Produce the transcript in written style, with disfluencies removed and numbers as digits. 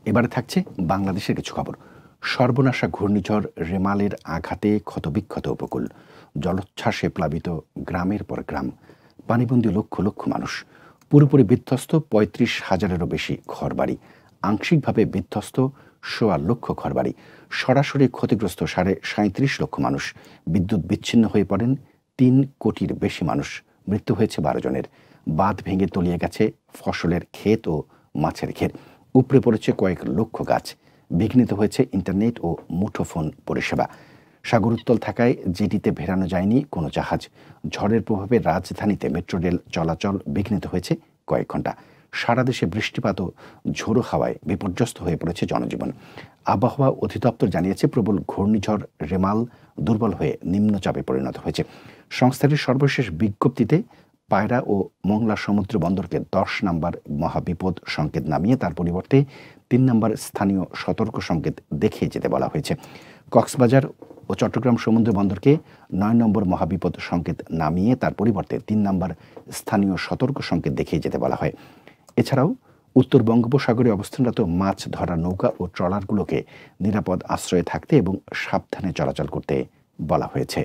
এবারে থাকছে বাংলাদেশের কিছু খবর। সর্বনাশা ঘূর্ণিঝড় রেমালের আঘাতে ক্ষতবিক্ষত উপকূল, জলোচ্ছ্বাসে প্লাবিত গ্রামের পর গ্রাম, পানিবন্দী লক্ষ লক্ষ মানুষ, পুরোপুরি বিধ্বস্ত ৩৫,০০০-এরও বেশি ঘরবাড়ি, আংশিকভাবে বিধ্বস্ত ১.৫ লক্ষ ঘরবাড়ি, সরাসরি ক্ষতিগ্রস্ত ৩৭.৫ লক্ষ মানুষ, বিদ্যুৎ বিচ্ছিন্ন হয়ে পড়েন ৩ কোটির বেশি মানুষ, মৃত্যু হয়েছে ১২ জনের, বাঁধ ভেঙে তলিয়ে গেছে ফসলের ক্ষেত ও মাছের ক্ষেত, উপড়ে পড়েছে কয়েক লক্ষ গাছ, বিঘ্নিত হয়েছে ইন্টারনেট ও মুঠোফোন পরিষেবা। সাগর উত্তাল থাকায় জেটিতে ভেড়ানো যায়নি কোনো জাহাজ। ঝড়ের প্রভাবে রাজধানীতে মেট্রো রেল চলাচল বিঘ্নিত হয়েছে কয়েক ঘণ্টা। সারা দেশে বৃষ্টিপাত ও ঝোড়ো হাওয়ায় বিপর্যস্ত হয়ে পড়েছে জনজীবন। আবহাওয়া অধিদপ্তর জানিয়েছে, প্রবল ঘূর্ণিঝড় রেমাল দুর্বল হয়ে নিম্নচাপে পরিণত হয়েছে। সংস্থাটির সর্বশেষ বিজ্ঞপ্তিতে পায়রা ও মংলা সমুদ্র বন্দরকে ১০ নম্বর মহাবিপদ সংকেত নামিয়ে তার পরিবর্তে ৩ নম্বর স্থানীয় সতর্ক সংকেত দেখিয়ে যেতে বলা হয়েছে। কক্সবাজার ও চট্টগ্রাম সমুদ্র বন্দরকে ৯ নম্বর মহাবিপদ সংকেত নামিয়ে তার পরিবর্তে ৩ নম্বর স্থানীয় সতর্ক সংকেত দেখিয়ে যেতে বলা হয়। এছাড়াও উত্তর বঙ্গোপসাগরে অবস্থানরত মাছ ধরা নৌকা ও ট্রলারগুলোকে নিরাপদ আশ্রয়ে থাকতে এবং সাবধানে চলাচল করতে বলা হয়েছে।